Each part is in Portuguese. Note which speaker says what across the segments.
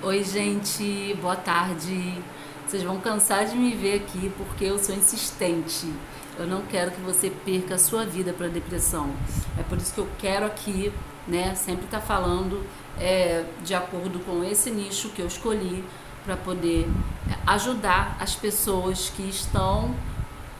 Speaker 1: Oi, gente, boa tarde. Vocês vão cansar de me ver aqui porque eu sou insistente. Eu não quero que você perca a sua vida para depressão. É por isso que eu quero aqui, né, sempre estar falando de acordo com esse nicho que eu escolhi para poder ajudar as pessoas que estão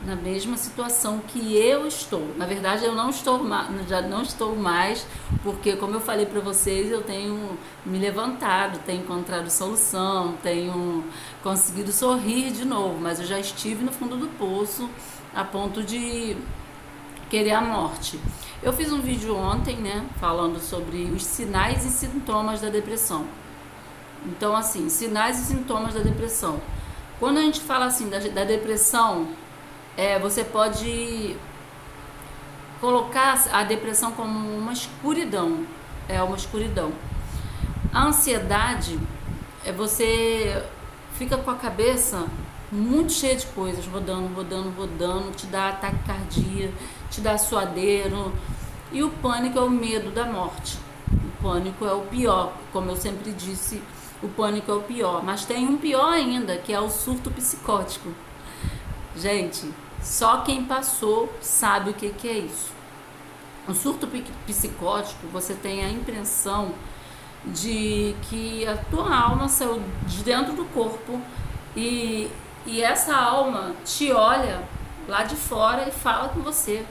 Speaker 1: na mesma situação que eu estou. Na verdade, eu não estou já não estou mais, porque como eu falei para vocês, eu tenho me levantado, tenho encontrado solução, tenho conseguido sorrir de novo, mas eu já estive no fundo do poço a ponto de querer a morte. Eu fiz um vídeo ontem, né, falando sobre os sinais e sintomas da depressão. Então, assim, sinais e sintomas da depressão. Quando a gente fala assim da depressão, você pode colocar a depressão como uma escuridão. É uma escuridão. A ansiedade você fica com a cabeça muito cheia de coisas, rodando, rodando, rodando, te dá ataque cardíaco, te dá suadeiro. E o pânico é o medo da morte. O pânico é o pior, como eu sempre disse, o pânico é o pior. Mas tem um pior ainda, que é o surto psicótico. Gente, só quem passou sabe o que é isso. O surto psicótico, você tem a impressão de que a tua alma saiu de dentro do corpo e essa alma te olha lá de fora e fala com você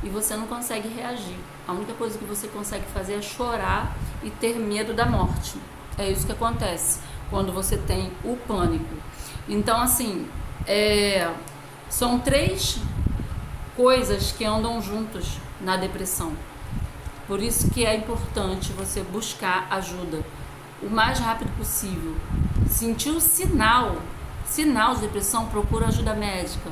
Speaker 1: e você não consegue reagir. A única coisa que você consegue fazer é chorar e ter medo da morte. É isso que acontece quando você tem o pânico. Então, assim, são três coisas que andam juntos na depressão. Por isso que é importante você buscar ajuda o mais rápido possível. Sentiu sinal de depressão, procura ajuda médica,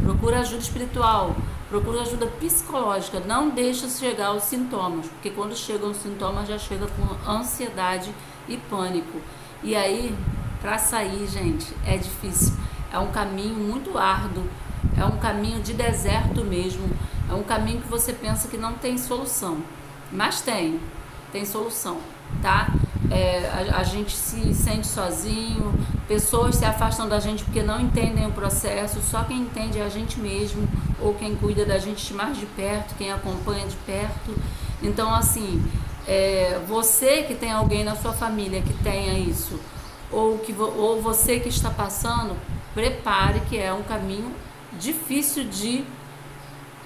Speaker 1: procura ajuda espiritual, procura ajuda psicológica. Não deixa chegar os sintomas, porque quando chegam os sintomas já chega com ansiedade e pânico. E aí, para sair, gente, é difícil. É um caminho muito árduo, é um caminho de deserto mesmo, é um caminho que você pensa que não tem solução, mas tem solução, tá? A gente se sente sozinho, pessoas se afastam da gente porque não entendem o processo, só quem entende é a gente mesmo, ou quem cuida da gente mais de perto, quem acompanha de perto. Então, assim, você que tem alguém na sua família que tenha isso, ou você que está passando, prepare que é um caminho difícil de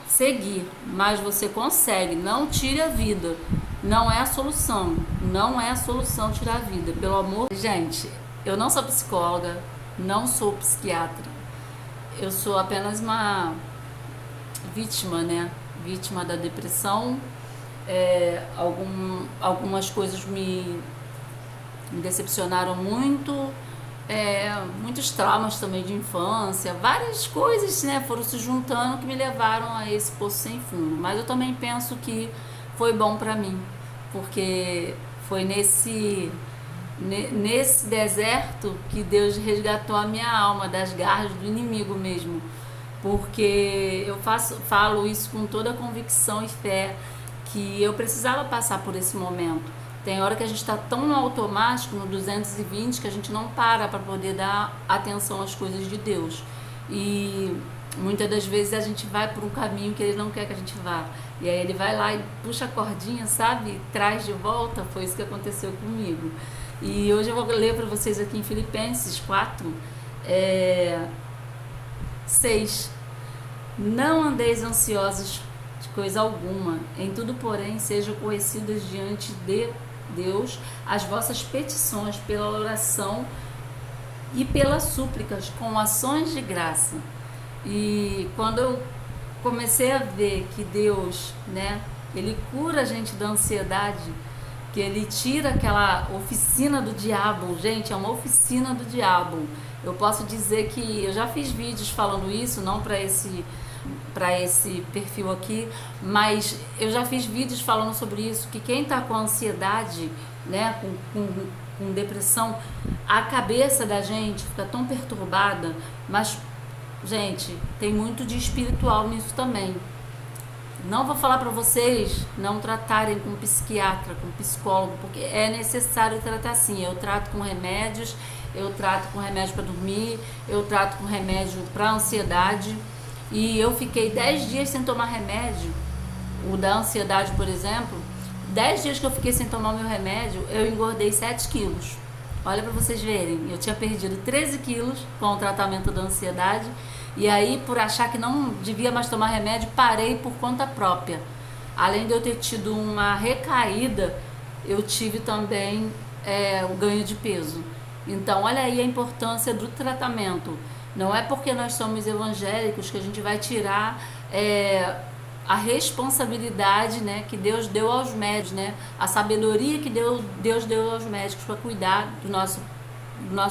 Speaker 1: seguir, mas você consegue. Não tire a vida, não é a solução, não é a solução tirar a vida, pelo amor. Gente, eu não sou psicóloga, não sou psiquiatra, eu sou apenas uma vítima, né? Vítima da depressão. Algumas coisas me decepcionaram muito, muitos traumas também de infância, várias coisas, né, foram se juntando que me levaram a esse poço sem fundo. Mas eu também penso que foi bom para mim, porque foi nesse deserto que Deus resgatou a minha alma das garras do inimigo mesmo, porque eu falo isso com toda a convicção e fé que eu precisava passar por esse momento. Tem hora que a gente está tão no automático, no 220, que a gente não para poder dar atenção às coisas de Deus. E muitas das vezes a gente vai por um caminho que Ele não quer que a gente vá. E aí Ele vai lá e puxa a cordinha, sabe? E traz de volta. Foi isso que aconteceu comigo. E hoje eu vou ler para vocês aqui em Filipenses 4, 6. Não andeis ansiosos de coisa alguma, em tudo, porém, sejam conhecidas diante de Deus as vossas petições pela oração e pelas súplicas com ações de graça. E quando eu comecei a ver que Deus, né, Ele cura a gente da ansiedade, que Ele tira aquela oficina do diabo. Gente, é uma oficina do diabo. Eu posso dizer que eu já fiz vídeos falando isso, não para esse perfil aqui, mas eu já fiz vídeos falando sobre isso, que quem está com ansiedade, né, com depressão, a cabeça da gente fica tão perturbada, mas, gente, tem muito de espiritual nisso também. Não vou falar para vocês não tratarem com psiquiatra, com psicólogo, porque é necessário tratar sim. Eu trato com remédios, eu trato com remédio para dormir, eu trato com remédio para ansiedade. E eu fiquei 10 dias sem tomar remédio, o da ansiedade, por exemplo. 10 dias que eu fiquei sem tomar meu remédio, eu engordei 7 quilos. Olha para vocês verem, eu tinha perdido 13 quilos com o tratamento da ansiedade. E aí, por achar que não devia mais tomar remédio, parei por conta própria. Além de eu ter tido uma recaída, eu tive também o ganho de peso. Então, olha aí a importância do tratamento. Não é porque nós somos evangélicos que a gente vai tirar a responsabilidade, né, que Deus deu aos médicos, né, a sabedoria que Deus deu aos médicos para cuidar do nosso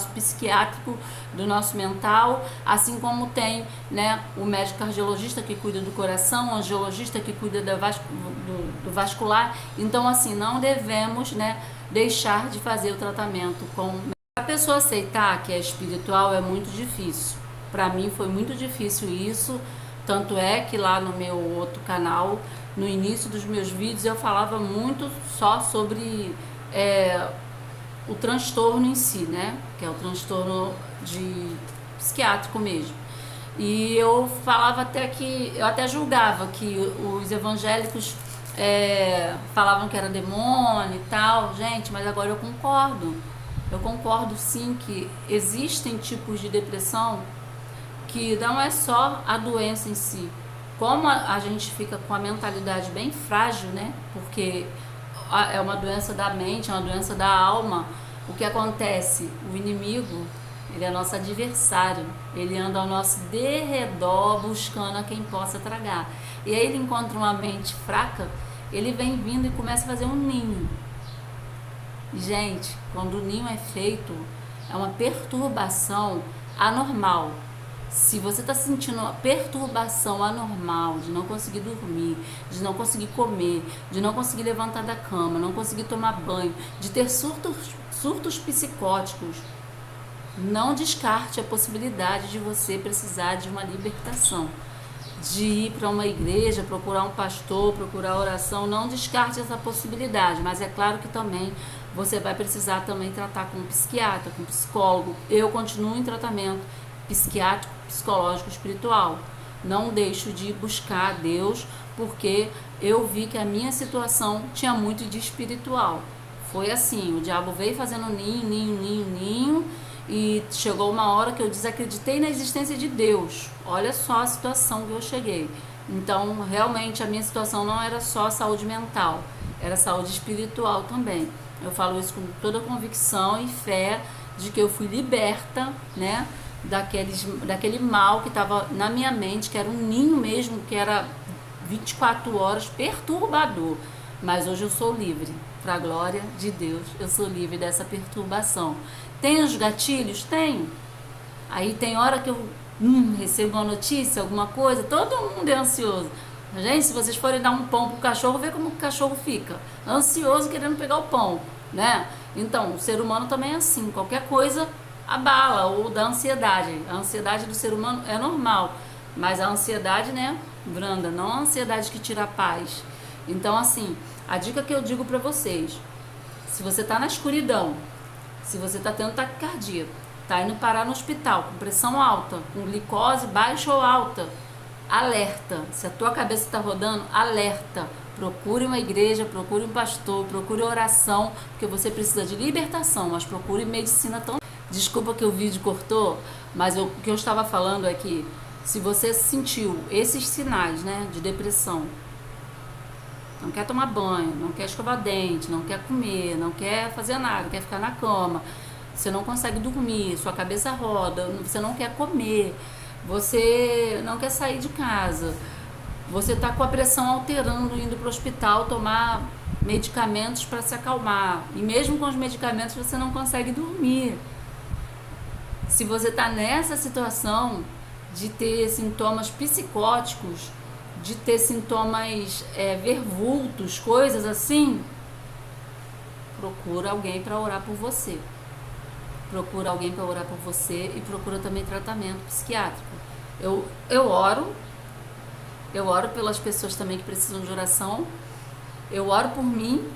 Speaker 1: psiquiátrico, do nosso mental, assim como tem, né, o médico cardiologista que cuida do coração, o angiologista que cuida do vascular. Então, assim, não devemos, né, deixar de fazer o tratamento com... A pessoa aceitar que é espiritual é muito difícil. Para mim foi muito difícil isso. Tanto é que lá no meu outro canal, no início dos meus vídeos, eu falava muito só sobre o transtorno em si, né? Que é o transtorno psiquiátrico mesmo. E eu falava eu até julgava que os evangélicos falavam que era demônio e tal. Gente, mas agora eu concordo. Eu concordo sim que existem tipos de depressão que não é só a doença em si. Como a gente fica com a mentalidade bem frágil, né? Porque é uma doença da mente, é uma doença da alma. O que acontece? O inimigo, ele é nosso adversário. Ele anda ao nosso derredor buscando a quem possa tragar. E aí ele encontra uma mente fraca, ele vem vindo e começa a fazer um ninho. Gente, quando o ninho é feito, é uma perturbação anormal. Se você está sentindo uma perturbação anormal de não conseguir dormir, de não conseguir comer, de não conseguir levantar da cama, não conseguir tomar banho, de ter surtos psicóticos, não descarte a possibilidade de você precisar de uma libertação, de ir para uma igreja, procurar um pastor, procurar oração. Não descarte essa possibilidade, mas é claro que também você vai precisar também tratar com um psiquiatra, com um psicólogo. Eu continuo em tratamento psiquiátrico, psicológico, espiritual. Não deixo de buscar a Deus, porque eu vi que a minha situação tinha muito de espiritual. Foi assim, o diabo veio fazendo ninho, e chegou uma hora que eu desacreditei na existência de Deus. Olha só a situação que eu cheguei. Então, realmente, a minha situação não era só saúde mental, era saúde espiritual também. Eu falo isso com toda convicção e fé de que eu fui liberta, né, daquele mal que estava na minha mente, que era um ninho mesmo, que era 24 horas, perturbador. Mas hoje eu sou livre, para a glória de Deus, eu sou livre dessa perturbação. Tem os gatilhos? Tenho. Aí tem hora que eu recebo uma notícia, alguma coisa, todo mundo é ansioso. Gente, se vocês forem dar um pão pro cachorro, vê como o cachorro fica. Ansioso, querendo pegar o pão, né? Então, o ser humano também é assim. Qualquer coisa abala, ou da ansiedade. A ansiedade do ser humano é normal, mas a ansiedade, né, branda, não a ansiedade que tira a paz. Então, assim, a dica que eu digo pra vocês, se você tá na escuridão, se você tá tendo taquicardia, tá indo parar no hospital com pressão alta, com glicose baixa ou alta, alerta. Se a tua cabeça está rodando, alerta. Procure uma igreja, procure um pastor, procure oração, porque você precisa de libertação, mas procure medicina também. Desculpa que o vídeo cortou, mas o que eu estava falando é que se você sentiu esses sinais, né, de depressão, não quer tomar banho, não quer escovar dente, não quer comer, não quer fazer nada, quer ficar na cama, você não consegue dormir, sua cabeça roda, você não quer comer, você não quer sair de casa, você está com a pressão alterando, indo para o hospital tomar medicamentos para se acalmar, e mesmo com os medicamentos você não consegue dormir. Se você está nessa situação de ter sintomas psicóticos, de ter sintomas ver vultos, coisas assim, procura alguém para orar por você. Procura alguém para orar por você e procura também tratamento psiquiátrico. Eu oro, Eu oro pelas pessoas também que precisam de oração. Eu oro por mim,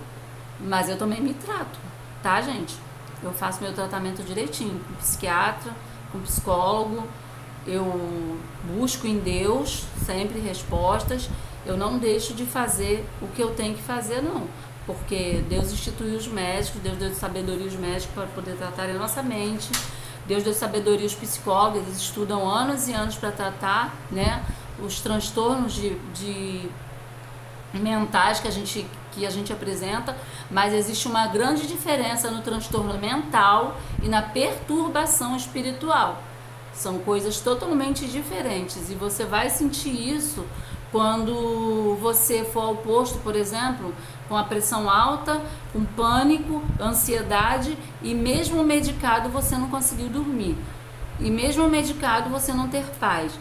Speaker 1: mas eu também me trato, tá, gente? Eu faço meu tratamento direitinho, com psiquiatra, com psicólogo. Eu busco em Deus sempre respostas. Eu não deixo de fazer o que eu tenho que fazer, não. Porque Deus instituiu os médicos, Deus deu sabedoria aos médicos para poder tratar a nossa mente. Deus deu sabedoria aos psicólogos, eles estudam anos e anos para tratar, né, os transtornos de mentais que a gente apresenta, mas existe uma grande diferença no transtorno mental e na perturbação espiritual. São coisas totalmente diferentes e você vai sentir isso quando você for ao posto, por exemplo, com a pressão alta, com pânico, ansiedade e mesmo medicado você não conseguiu dormir. E mesmo medicado você não ter paz.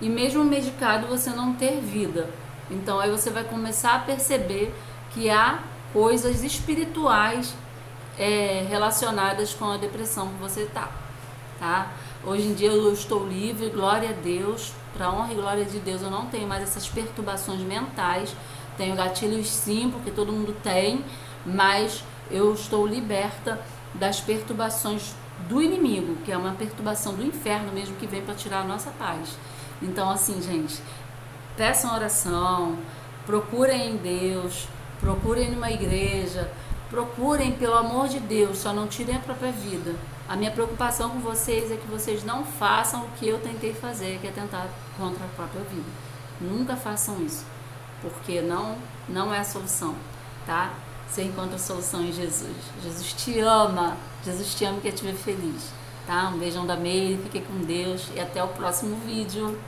Speaker 1: E mesmo medicado você não ter vida. Então aí você vai começar a perceber que há coisas espirituais relacionadas com a depressão que você tá? Hoje em dia eu estou livre, glória a Deus, para honra e glória de Deus. Eu não tenho mais essas perturbações mentais. Tenho gatilhos sim, porque todo mundo tem, mas eu estou liberta das perturbações do inimigo, que é uma perturbação do inferno mesmo, que vem para tirar a nossa paz. Então assim, gente, peçam oração, procurem em Deus, procurem numa igreja, procurem pelo amor de Deus, só não tirem a própria vida. A minha preocupação com vocês é que vocês não façam o que eu tentei fazer, que é tentar contra a própria vida. Nunca façam isso, porque não é a solução, tá? Você encontra a solução em Jesus. Jesus te ama e quer te ver feliz, tá? Um beijão da Meire, fique com Deus e até o próximo vídeo.